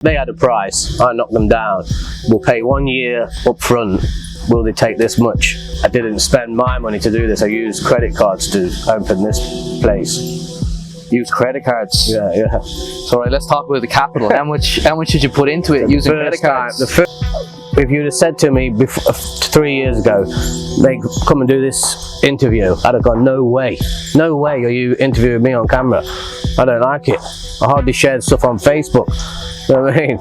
They had a price, I knocked them down. We'll pay 1 year up front. Will they take this much? I didn't spend my money to do this. I used credit cards to open this place. Use credit cards? Yeah. So right, let's talk about the capital. How much did you put into it using credit cards? If you'd have said to me before, 3 years ago, they come and do this interview, I'd have gone, no way. No way are you interviewing me on camera. I don't like it. I hardly shared stuff on Facebook. You know what I mean?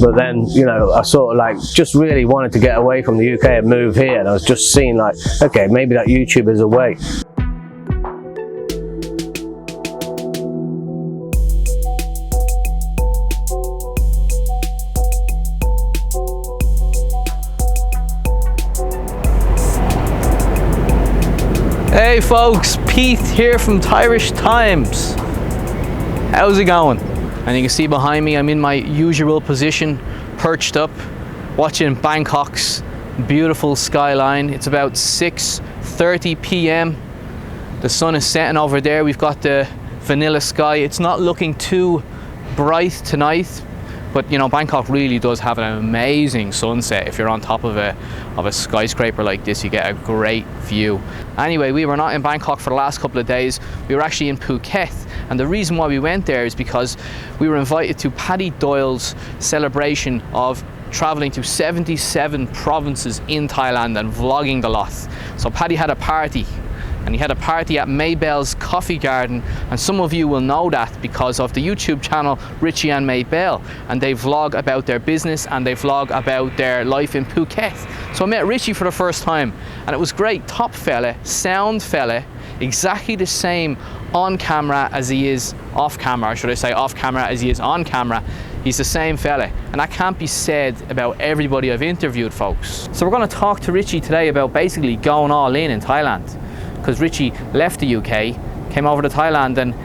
But then, you know, I sort of like just really wanted to get away from the UK and move here, and I was just seeing like, okay, maybe that YouTube is a way. Hey folks, Pete here from Thairish Times. How's it going? And you can see behind me, I'm in my usual position, perched up, watching Bangkok's beautiful skyline. It's about 6:30 p.m. The sun is setting over there. We've got the vanilla sky. It's not looking too bright tonight, but you know, Bangkok really does have an amazing sunset. If you're on top of a skyscraper like this, you get a great view. Anyway, we were not in Bangkok for the last couple of days. We were actually in Phuket, and the reason why we went there is because we were invited to Paddy Doyle's celebration of traveling to 77 provinces in Thailand and vlogging the lot. So Paddy had a party, and he had a party at Maybelle's Coffee Garden, and some of you will know that because of the YouTube channel Richie and Maybelle, and they vlog about their business and they vlog about their life in Phuket. So I met Richie for the first time, and it was great. Top fella, sound fella, exactly the same on camera as he is off camera, or should I say off camera as he is on camera. He's the same fella, and that can't be said about everybody I've interviewed, folks. So we're going to talk to Richie today about basically going all in Thailand, because Richie left the UK, came over to Thailand, and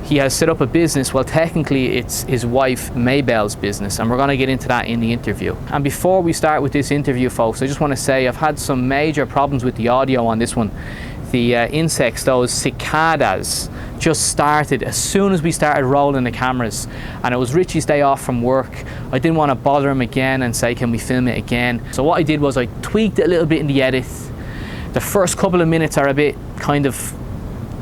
he has set up a business. Well, technically it's his wife Maybelle's business, and we're going to get into that in the interview. And before we start with this interview, folks, I just want to say I've had some major problems with the audio on this one. The insects, those cicadas, just started as soon as we started rolling the cameras, and it was Richie's day off from work. I didn't want to bother him again and say, can we film it again? So what I did was I tweaked it a little bit in the edit. The first couple of minutes are a bit kind of,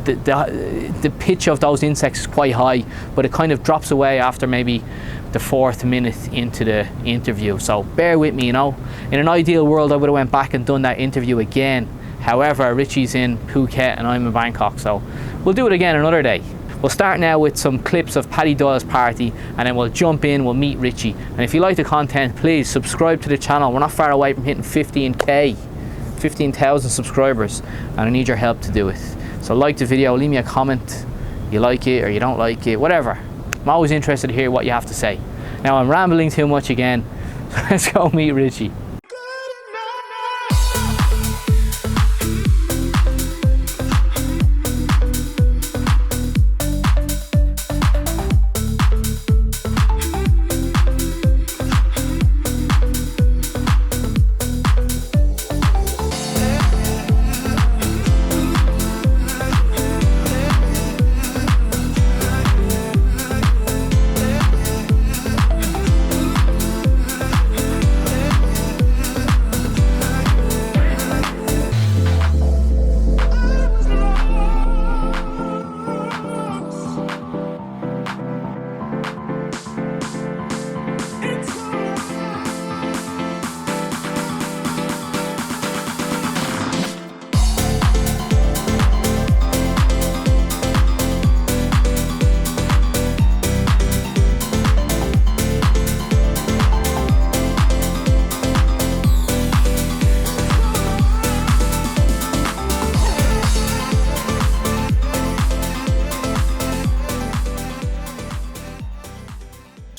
the pitch of those insects is quite high, but it kind of drops away after maybe the 4th minute into the interview. So bear with me, you know. In an ideal world, I would have went back and done that interview again. However, Richie's in Phuket and I'm in Bangkok, so we'll do it again another day. We'll start now with some clips of Paddy Doyle's party, and then we'll jump in, we'll meet Richie. And if you like the content, please subscribe to the channel. We're not far away from hitting 15,000 subscribers, and I need your help to do it. So like the video, leave me a comment, you like it or you don't like it, whatever. I'm always interested to hear what you have to say. Now I'm rambling too much again, so let's go meet Richie.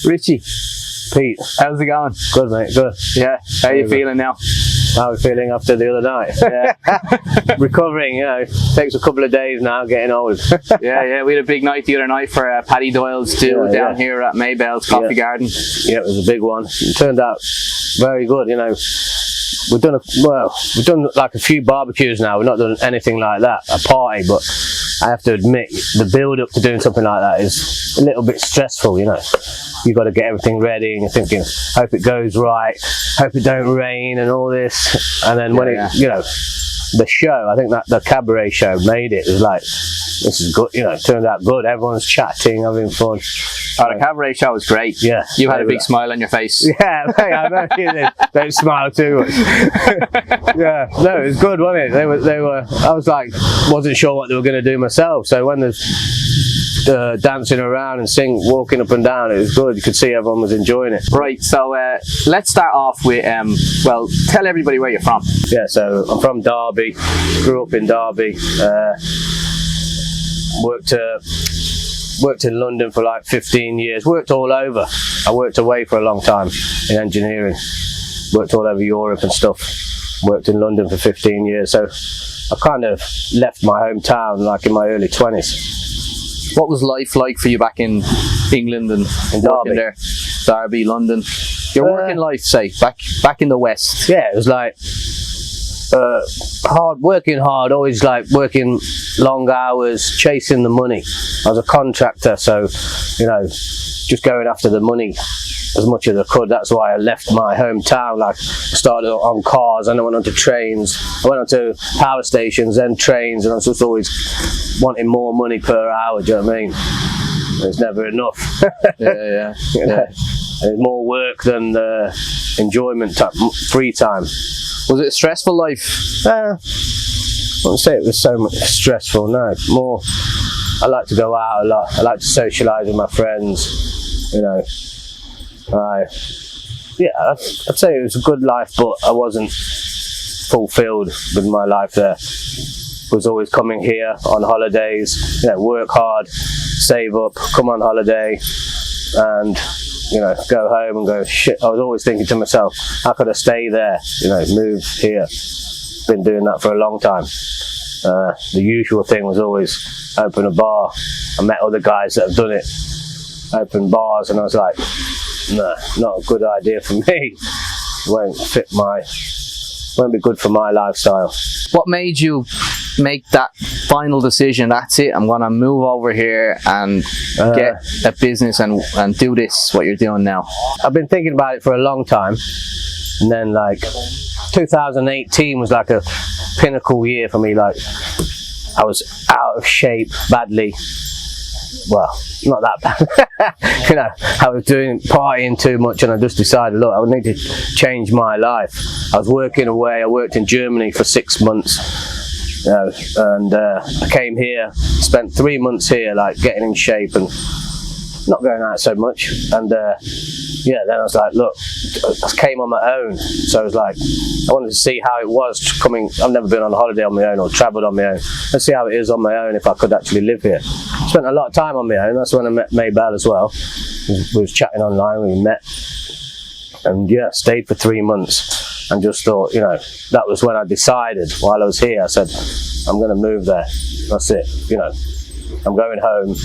Richie, Pete, how's it going? good mate, good. Yeah, how are you feeling now? How are we feeling after the other night? Yeah. Recovering, you know, takes a couple of days now, getting old. yeah, we had a big night the other night for Paddy Doyle's too, down here at Maybelle's Coffee Garden. Yeah, it was a big one. It turned out very good, you know. We've done like a few barbecues now. We've not done anything like that, a party, but I have to admit, the build up to doing something like that is a little bit stressful, you know. You've got to get everything ready, and you're thinking, hope it goes right, hope it don't rain and all this. And then when it, you know, the show, I think that the cabaret show made it. It was like, this is good, you know, it turned out good. Everyone's chatting, having fun. Oh, the cabaret show was great. Yeah. You had a big smile on your face. Yeah, mate, I know you did. Don't smile too much. Yeah, no, it was good, wasn't it? They were, I was like, wasn't sure what they were going to do myself. So when there's dancing around and walking up and down, it was good. You could see everyone was enjoying it. Right, so let's start off with, well, tell everybody where you're from. Yeah, so I'm from Derby, grew up in Derby, worked in London for like 15 years, worked all over. I worked away for a long time in engineering, worked all over Europe and stuff, worked in London for 15 years, so I kind of left my hometown like in my early 20s. What was life like for you back in England and working there? Derby, London. Your working life, say, back in the West. Yeah, it was like working hard, always like working long hours, chasing the money. I was a contractor, so, you know, just going after the money as much as I could. That's why I left my hometown. Like, I started on cars, and I went on to trains, I went on to power stations, then trains, and I was just always wanting more money per hour, do you know what I mean? It's never enough. Yeah. And more work than enjoyment time, free time. Was it a stressful life? I wouldn't say it was so much stressful, no. More, I like to go out a lot. I like to socialise with my friends, you know. I'd say it was a good life, but I wasn't fulfilled with my life there. I was always coming here on holidays, you know, work hard, save up, come on holiday, and, you know, go home and go, shit. I was always thinking to myself, how could I stay there, you know, move here? Been doing that for a long time. The usual thing was always open a bar. I met other guys that have done it, open bars, and I was like, nah, not a good idea for me. Won't be good for my lifestyle. What made you make that final decision? That's it, I'm gonna move over here and get a business and do this, what you're doing now? I've been thinking about it for a long time, and then like 2018 was like a pinnacle year for me. Like, I was out of shape badly. Well, not that bad. You know, I was partying too much, and I just decided, look, I would need to change my life. I was working away. I worked in Germany for 6 months, you know, and I came here, spent 3 months here, like getting in shape and not going out so much. And yeah, then I was like, look, I came on my own, so I was like, I wanted to see how it was coming. I've never been on a holiday on my own or travelled on my own. Let's see how it is on my own, if I could actually live here. Spent a lot of time on my own. That's when I met Maybelle as well. We was chatting online, we met, and yeah, stayed for 3 months, and just thought, you know, that was when I decided while I was here. I said, I'm going to move there. That's it. You know, I'm going home.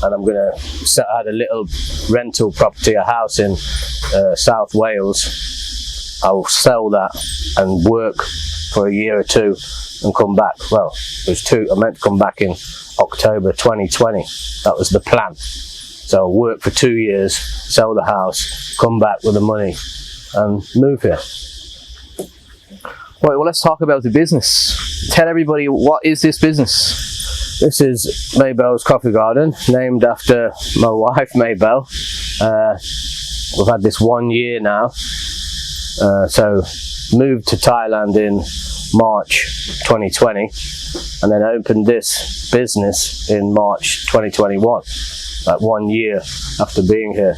And I'm going to set. I had a little rental property, a house in South Wales. I'll sell that and work for a year or two and come back. Well, it was I meant to come back in October 2020. That was the plan. So I'll work for 2 years, sell the house, come back with the money and move here. Right, well, let's talk about the business. Tell everybody, what is this business? This is Maybelle's Coffee Garden, named after my wife, Maybelle. We've had this 1 year now. So moved to Thailand in March 2020, and then opened this business in March 2021, like 1 year after being here.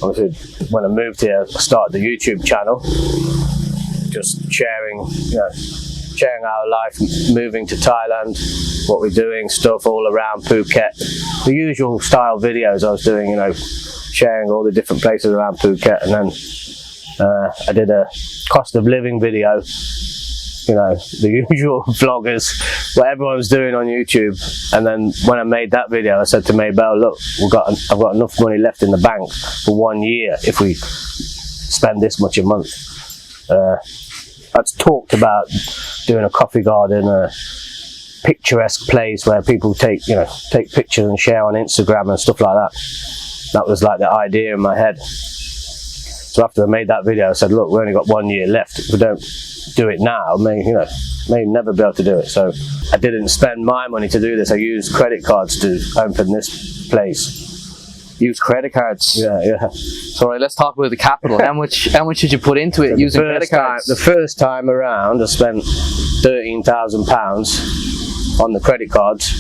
Obviously, when I moved here, I started the YouTube channel, just sharing, you know, sharing our life, moving to Thailand, what we're doing, stuff all around Phuket. The usual style videos I was doing, you know, sharing all the different places around Phuket. And then I did a cost of living video, you know, the usual vloggers, what everyone's doing on YouTube. And then when I made that video, I said to Maybelle, look, I've got enough money left in the bank for 1 year if we spend this much a month. I'd talked about doing a coffee garden, picturesque place where people take pictures and share on Instagram and stuff like that. That was like the idea in my head. So after I made that video, I said, look, we only got 1 year left. If we don't do it now, may never be able to do it. So I didn't spend my money to do this. I used credit cards to open this place. Use credit cards. Yeah. So right, let's talk about the capital. How much did you put into it, so using credit cards? The first time around, I spent £13,000 on the credit cards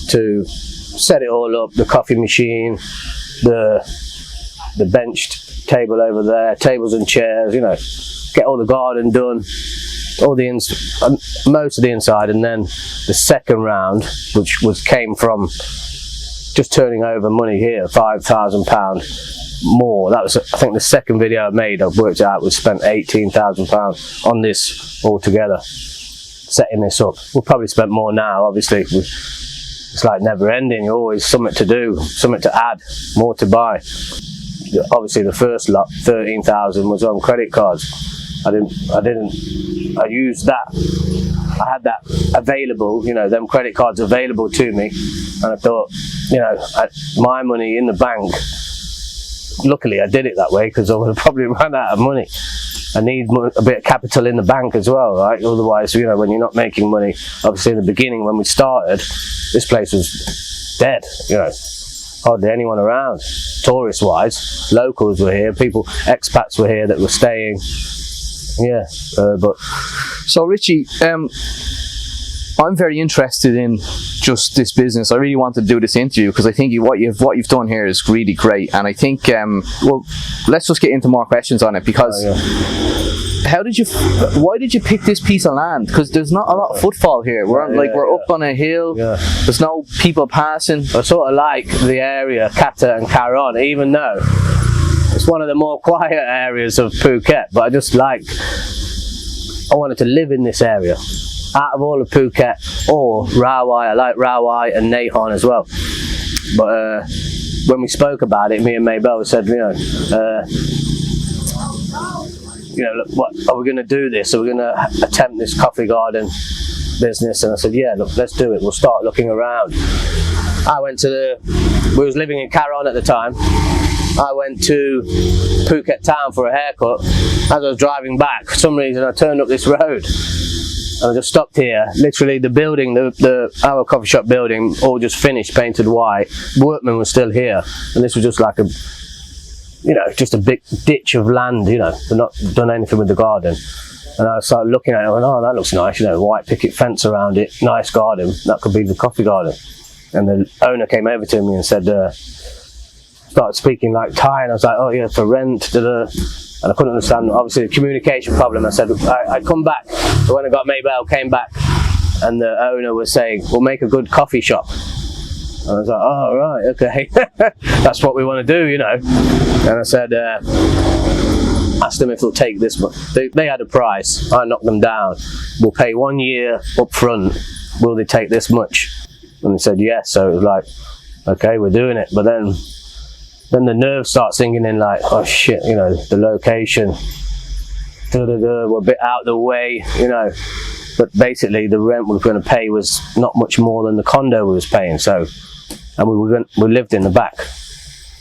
to set it all up. The coffee machine, the benched table over there, tables and chairs. Get all the garden done, all the most of the inside, and then the second round, which came from just turning over money here, £5,000 more. That was, I think, the second video I made. I've worked out we spent £18,000 on this altogether, setting this up. We'll probably spend more now. Obviously, it's like never ending. You're always something to do, something to add, more to buy. Obviously, the first lot, 13,000, was on credit cards. I used that. I had that available, them credit cards available to me, and I thought, my money in the bank. Luckily, I did it that way because I would have probably run out of money. I need a bit of capital in the bank as well, right? Otherwise, when you're not making money, obviously in the beginning when we started, this place was dead. Hardly anyone around. Tourist-wise, locals were here, expats were here that were staying. But so Richie, I'm very interested in just this business. I really want to do this interview because I think what you've done here is really great, and I think well, let's just get into more questions on it because why did you pick this piece of land? Because there's not a lot of footfall here. We're up on a hill. There's no people passing. I sort of like the area, Kata and Karon, even though it's one of the more quiet areas of Phuket, but I wanted to live in this area. Out of all of Phuket, or Rawai, I like Rawai and Nahon as well. But when we spoke about it, me and Maybelle said, look, what are we going to do this? Are we going to attempt this coffee garden business? And I said, yeah, look, let's do it. We'll start looking around. We was living in Karon at the time. I went to Phuket town for a haircut. As I was driving back, for some reason I turned up this road and I just stopped here. Literally the building, our coffee shop building, all just finished, painted white. Workmen were still here, and this was just like just a big ditch of land. They've not done anything with the garden. And I started looking at it and went, oh, that looks nice, white picket fence around it, nice garden, that could be the coffee garden. And the owner came over to me and said, started speaking like Thai, and I was like, oh yeah, for rent, and I couldn't understand, obviously, the communication problem. I said, I'd come back. So when I got Maybelle, came back, and the owner was saying, we'll make a good coffee shop. And I was like, oh, right, okay. That's what we want to do, And I said, asked them if they'll take this much. They had a price. I knocked them down. We'll pay 1 year up front. Will they take this much? And they said yes. So it was like, okay, we're doing it. But then the nerves start sinking in, like, oh shit, the location, we're a bit out of the way, but basically the rent we were going to pay was not much more than the condo we was paying. So, and we lived in the back.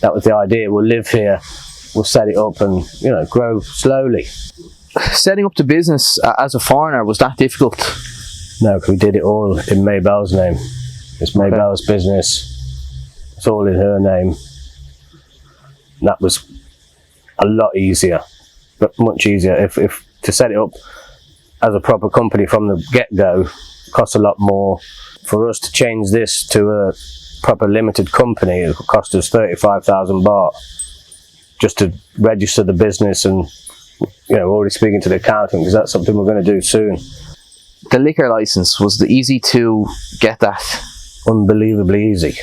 That was the idea. We'll live here, we'll set it up and grow slowly. Setting up the business as a foreigner, was that difficult? No, because we did it all in Maybelle's name. It's Maybelle's business. It's all in her name. That was a lot easier, but much easier. If to set it up as a proper company from the get-go costs a lot more. For us to change this to a proper limited company, it would cost us 35,000 baht just to register the business, and we're already speaking to the accountant because that's something we're going to do soon. The liquor license, was it easy to get that? Unbelievably easy.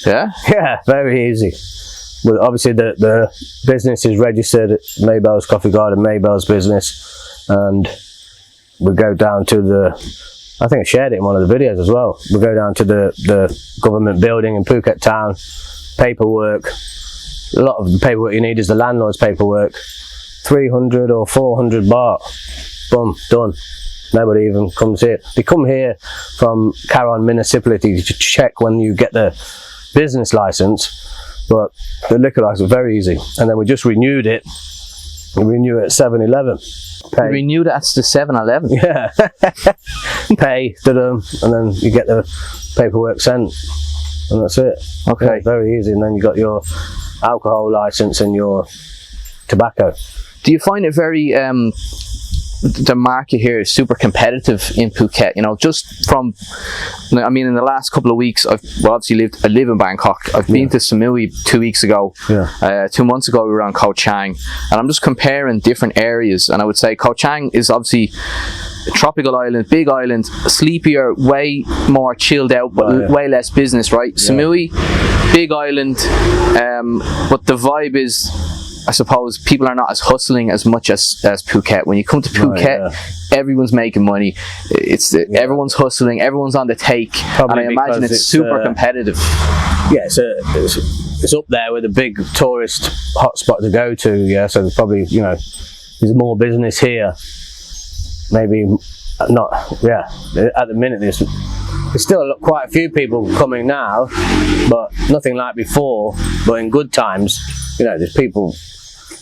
Yeah? Yeah, very easy. Well, obviously the business is registered at Maybelle's Coffee Garden, Maybelle's business, and we go down to I think I shared it in one of the videos as well. We go down to the government building in Phuket town, paperwork. A lot of the paperwork you need is the landlord's paperwork. 300 or 400 baht, boom, done. Nobody even comes here. They come here from Caron municipality to check when you get the business license, but the liquor license was very easy. And then we just renewed it. We renew it at 7-Eleven. You renewed it at the 7-Eleven? Yeah. Pay to them, and then you get the paperwork sent, and that's it. Okay. Yeah, very easy. And then you got your alcohol license and your tobacco. Do you find it very the market here is super competitive in Phuket? You know, just from, I mean, in the last couple of weeks, I live in Bangkok. I've been to Samui 2 weeks ago. 2 months ago we were on Koh Chang, and I'm just comparing different areas, and I would say Koh Chang is obviously a tropical island, big island, sleepier, way more chilled out, but way less business, right? Samui, big island, but the vibe is, I suppose, people are not as hustling as much as Phuket. When you come to Phuket, everyone's making money. Everyone's hustling, everyone's on the take. Probably, and I imagine it's super competitive. Yeah, it's up there with a big tourist hotspot to go to. Yeah, so there's probably, you know, there's more business here. Maybe not. Yeah, at the minute there's still quite a few people coming now, but nothing like before. But in good times, you know, there's people.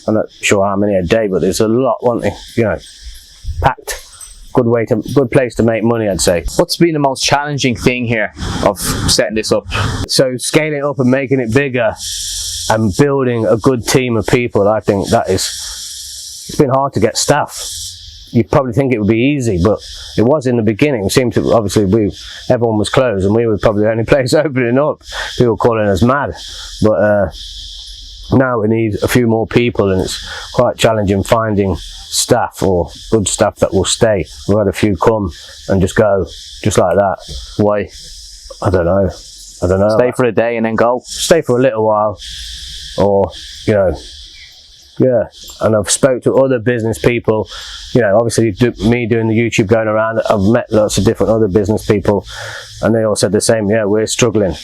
I'm not sure how many a day, but there's a lot, wanting, you know, packed. Good place to make money, I'd say. What's been the most challenging thing here of setting this up? So scaling it up and making it bigger and building a good team of people, I think it's been hard to get staff. You'd probably think it would be easy, but it was in the beginning. It seemed to, obviously, everyone was closed and we were probably the only place opening up. People were calling us mad. But now we need a few more people, and it's quite challenging finding staff, or good staff that will stay. We've had a few come and just go, just like that. Why? I don't know. Stay for a day and then go? Stay for a little while, or, you know, yeah. And I've spoke to other business people, you know, obviously me doing the YouTube going around, I've met lots of different other business people, and they all said the same, yeah, we're struggling.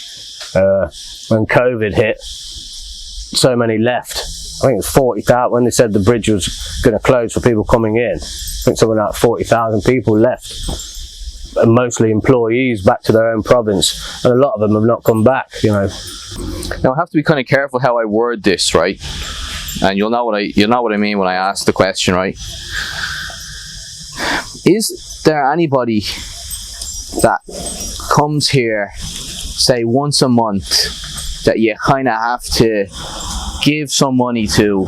When COVID hit, so many left. I think it was 40,000 when they said the bridge was going to close for people coming in. I think something like 40,000 people left, and mostly employees back to their own province, and a lot of them have not come back, you know. Now I have to be kind of careful how I word this, right? And you'll know what I mean when I ask the question, right? Is there anybody that comes here, say once a month, that you kind of have to give some money to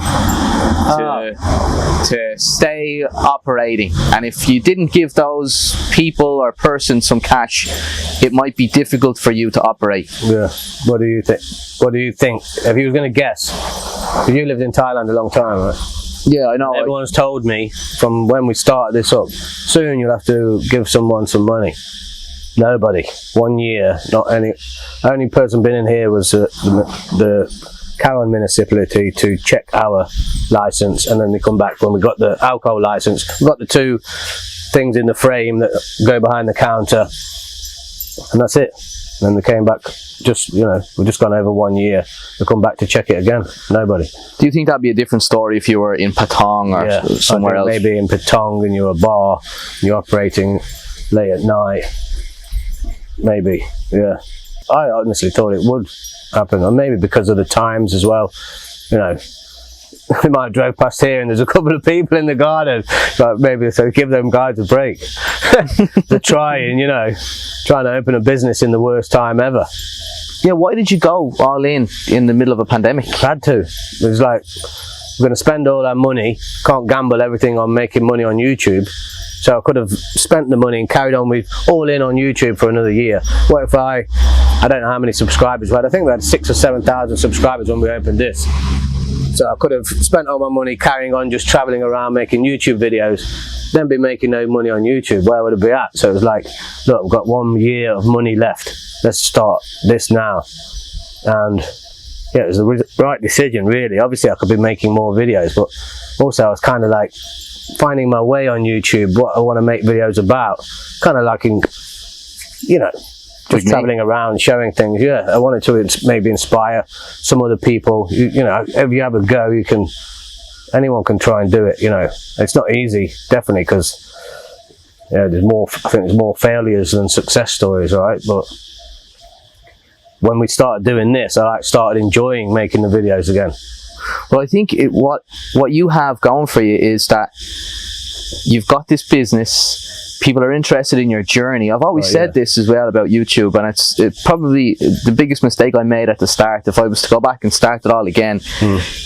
stay operating, and if you didn't give those people or person some cash, it might be difficult for you to operate? Yeah. What do you think? What do you think? If you were going to guess, because you lived in Thailand a long time, right? Yeah, I know. Everyone's told me from when we started this up, soon you'll have to give someone some money. Nobody. 1 year, not any. Only person been in here was the Caron municipality to check our license, and then they come back when we got the alcohol license. We got the 2 things in the frame that go behind the counter, and that's it. And then they came back. Just, you know, we've just gone over 1 year. They come back to check it again. Nobody. Do you think that'd be a different story if you were in Patong or somewhere else? Maybe in Patong and you're a bar, you're operating late at night. Maybe, yeah. I honestly thought it would happen, and maybe because of the times as well. You know, we might have drove past here and there's a couple of people in the garden, so maybe so give them guys a break. They're trying, you know, trying to open a business in the worst time ever. Yeah, why did you go all in the middle of a pandemic? Had to. It was like, we're going to spend all our money, can't gamble everything on making money on YouTube. So I could have spent the money and carried on with all in on YouTube for another year. What if I don't know how many subscribers we had. I think we had 6,000 or 7,000 subscribers when we opened this. So I could have spent all my money carrying on just traveling around making YouTube videos, then be making no money on YouTube. Where would it be at? So it was like, look, we've got 1 year of money left. Let's start this now. And yeah, it was the right decision, really. Obviously I could be making more videos, but also I was kind of like finding my way on YouTube, what I want to make videos about, kind of like, you know, just traveling around showing things. Yeah, I wanted to maybe inspire some other people. You know, if you have a go, anyone can try and do it. You know, it's not easy, definitely, because Yeah, there's more. I think there's more failures than success stories, right? But when we started doing this, I started enjoying making the videos again. Well, I think what you have going for you is that you've got this business. People are interested in your journey. I've always said this as well about YouTube, and it's probably the biggest mistake I made at the start. If I was to go back and start it all again,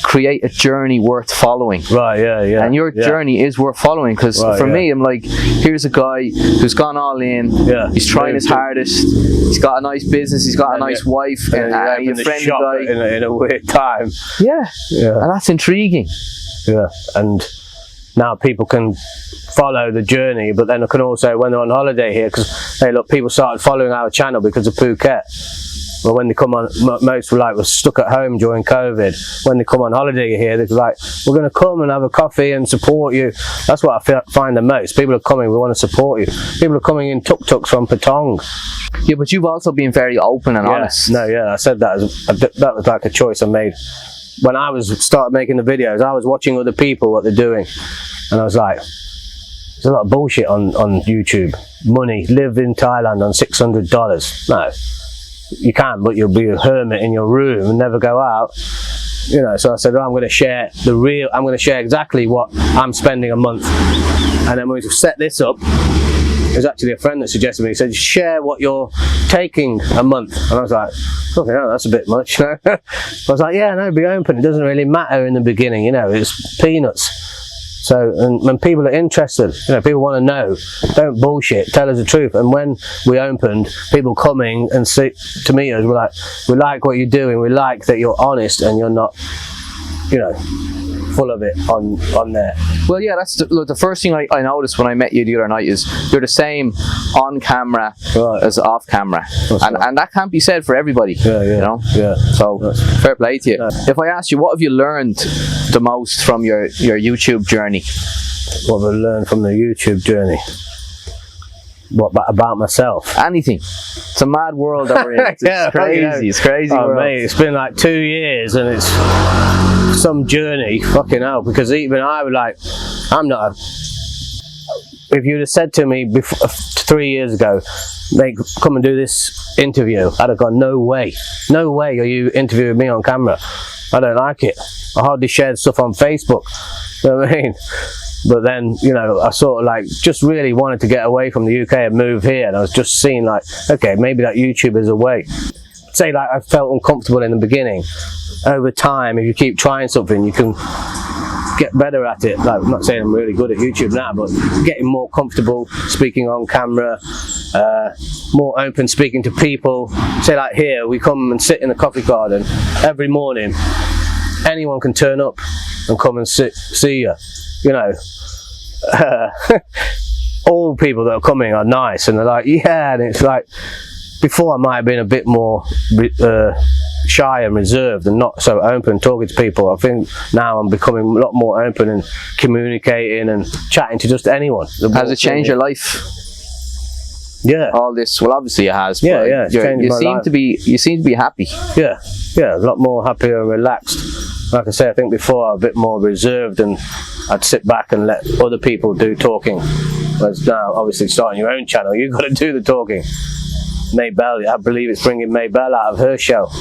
create a journey worth following. Right, yeah. And your journey is worth following, because for me, I'm like, here's a guy who's gone all in. Yeah. He's trying his hardest. He's got a nice business. He's got a nice wife, and he's a friendly guy. In a weird time. Yeah. And that's intriguing. Yeah, and now people can follow the journey, but then I can also, when they're on holiday here, because hey, look, people started following our channel because of Phuket. But when they come on, most were stuck at home during COVID. When they come on holiday here, they're like, we're going to come and have a coffee and support you. That's what I find the most. People are coming, we want to support you. People are coming in tuk-tuks from Patong. Yeah, but you've also been very open and honest. No, I said that that was like a choice I made. When I started making the videos, I was watching other people, what they're doing, and I was like, there's a lot of bullshit on YouTube. Money, live in Thailand on $600. No, you can, but you'll be a hermit in your room and never go out. You know, so I said, I'm going to share I'm going to share exactly what I'm spending a month. And then when we set this up, there's actually a friend that suggested me, he said, share what you're taking a month. And I was like, okay, no, that's a bit much. I was like, yeah, no, be open. It doesn't really matter in the beginning, you know, it's peanuts. So, and when people are interested, you know, people want to know, don't bullshit, tell us the truth. And when we opened, people coming and to meet us, we're like, we like what you're doing, we like that you're honest and you're not, you know, full of it on there. Well, yeah, that's the first thing I noticed when I met you the other night is you're the same on camera as off camera, and that can't be said for everybody. You know. So fair play to you. If I ask you, what have you learned the most from your YouTube journey? What have I learned from the YouTube journey? What about myself? Anything. It's a mad world that we're in. It's crazy. It's crazy. Oh, mate, it's been like 2 years and it's some journey. Fucking hell. Because even I was like, I'm not. If you'd have said to me before, 3 years ago, mate, come and do this interview, I'd have gone, no way. No way are you interviewing me on camera. I don't like it. I hardly shared stuff on Facebook. You know what I mean? But then, you know, I sort of like just really wanted to get away from the UK and move here, and I was just seeing like, okay, maybe that YouTube is a way. Say like I felt uncomfortable in the beginning. Over time, if you keep trying something, you can get better at it. Like, I'm not saying I'm really good at YouTube now, but getting more comfortable speaking on camera, more open speaking to people. Say like here, we come and sit in a coffee garden every morning. Anyone can turn up and come and see you. You know, all people that are coming are nice, and they're like, yeah, and it's like, before I might have been a bit more shy and reserved and not so open talking to people. I think now I'm becoming a lot more open and communicating and chatting to just anyone. Has it changed your life? Yeah. All this, well, obviously it has. Yeah, yeah. You seem to be happy. Yeah, a lot more happier and relaxed. Like I say, I think before I was a bit more reserved and I'd sit back and let other people do talking. Whereas now, obviously, starting your own channel, you've got to do the talking. Maybell, I believe it's bringing Maybell out of her shell.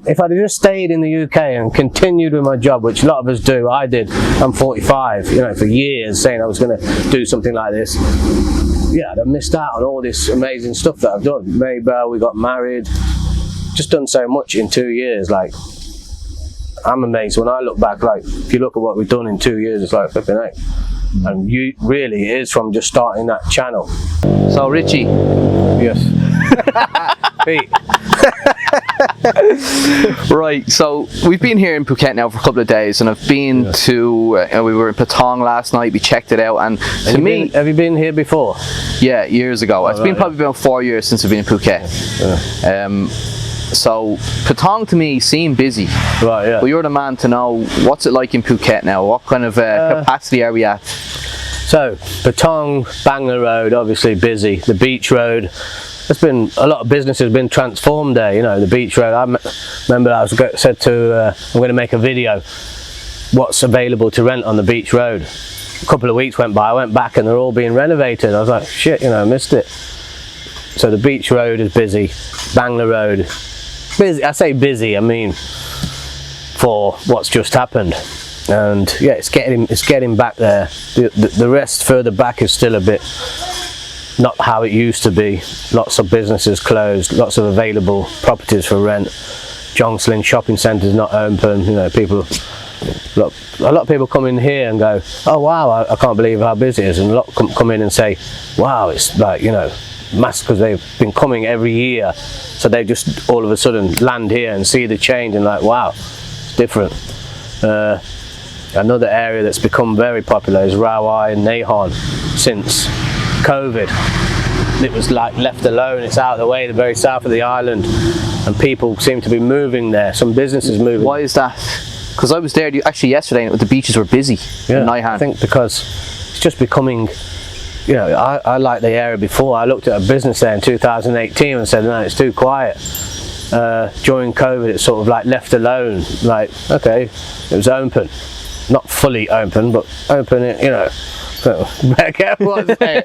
If I'd just stayed in the UK and continued with my job, which a lot of us do, I did. I'm 45, you know, for years saying I was going to do something like this. Yeah, I'd have missed out on all this amazing stuff that I've done. Maybell, we got married, just done so much in 2 years. Like, I'm amazed when I look back. Like, if you look at what we've done in 2 years, it's like flipping heck. And you really, it is from just starting that channel. So Richie, yes. Pete. Right, so we've been here in Phuket now for a couple of days, and I've been to, we were in Patong last night, we checked it out, and to me... Have you been here before? Yeah, years ago. It's been probably about 4 years since I've been in Phuket. Yeah. So Patong to me seemed busy. Right, yeah. But you're the man to know, what's it like in Phuket now? What kind of capacity are we at? So Patong, Bangla Road, obviously busy. The beach road, there's been a lot of businesses been transformed there. You know, the beach road. I remember I said to I'm going to make a video. What's available to rent on the beach road? a couple of weeks went by, I went back and they're all being renovated. I was like, shit, you know, I missed it. So the beach road is busy, Bangla Road, busy. I say busy, I mean for what's just happened. And yeah, it's getting back there. The rest further back is still a bit not how it used to be. Lots of businesses closed, lots of available properties for rent. Jongsling shopping centre is not open. You know, a lot of people come in here and go, oh wow, I can't believe how busy it is, and a lot come in and say, wow, it's like, you know, mass, because they've been coming every year, so they just all of a sudden land here and see the change and like, wow, it's different. Another area that's become very popular is Rawai and Nahon. Since COVID, it was like left alone, it's out of the way, the very south of the island, and people seem to be moving there, some businesses moving. Why is that? Because I was there actually yesterday and the beaches were busy in Nahon. I think because it's just becoming, you know, I liked the area before. I looked at a business there in 2018 and said, no, it's too quiet. During COVID, it's sort of like left alone, like, okay, it was open. Not fully open, but open, you know. Better careful what I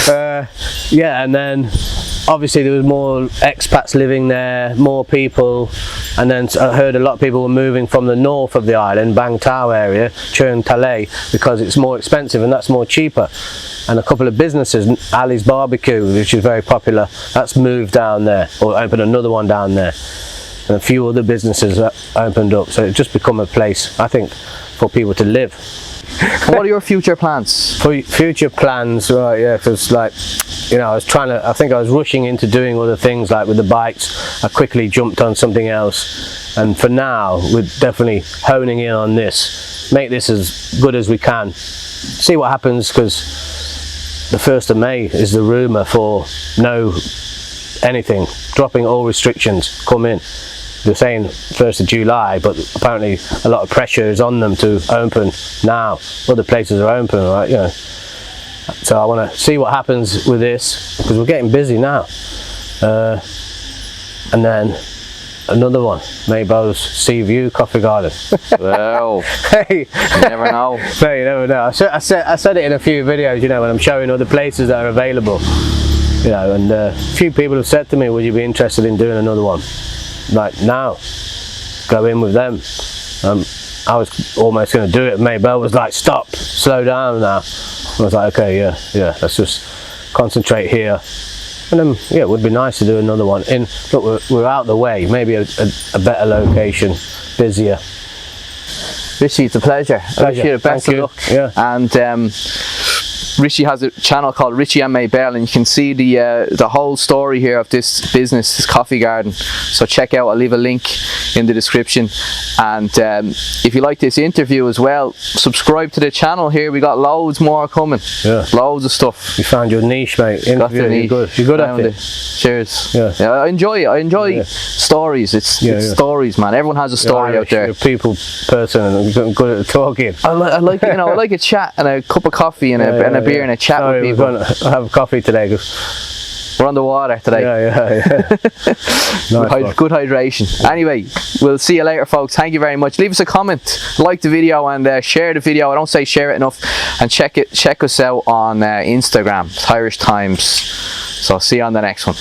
say. Yeah, and then obviously there was more expats living there, more people, and then I heard a lot of people were moving from the north of the island, Bang Tao area, Churn Talay, because it's more expensive and that's more cheaper. And a couple of businesses, Ali's Barbecue, which is very popular, that's moved down there, or opened another one down there, and a few other businesses opened up. So it's just become a place, I think, for people to live. What are your future plans? Future plans, right? Yeah, because like, you know, I think I was rushing into doing other things, like with the bikes. I quickly jumped on something else, and for now we're definitely honing in on this, make this as good as we can, see what happens, because the 1st of May is the rumour for anything, dropping all restrictions, come in. They're saying 1st of July, but apparently a lot of pressure is on them to open now. Other places are open, right? You know. So I want to see what happens with this, because we're getting busy now. And then another one, Maybow's Sea View Coffee Garden. Well, hey, you never know. No, you never know. I said it in a few videos, you know, when I'm showing other places that are available. You know, and a few people have said to me, would you be interested in doing another one? Like now, go in with them. I was almost going to do it. Maybell was like, stop, slow down now. I was like, okay, yeah, let's just concentrate here. And then, yeah, it would be nice to do another one. Look, we're out the way, maybe a better location, busier. Richie, it's a pleasure. I wish you the best of luck. Yeah. And Richie has a channel called Richie and Maybell, and you can see the whole story here of this business, this coffee garden. So check out, I'll leave a link in the description. And if you like this interview as well, subscribe to the channel here. We got loads more coming. Yeah. Loads of stuff. You found your niche, mate. Interview, you're good at it. Cheers. Yeah. I enjoy it. I enjoy stories. It's stories, man. Everyone has a story out there. You're a people person and good at talking. I like you know, I like a chat and a cup of coffee and a beer and a chat with people. We're going to have coffee today because we're on the water today. Yeah. Nice good hydration. Anyway, we'll see you later, folks. Thank you very much. Leave us a comment, like the video, and share the video. I don't say share it enough. And check us out on Instagram, Thairish Times. So I'll see you on the next one.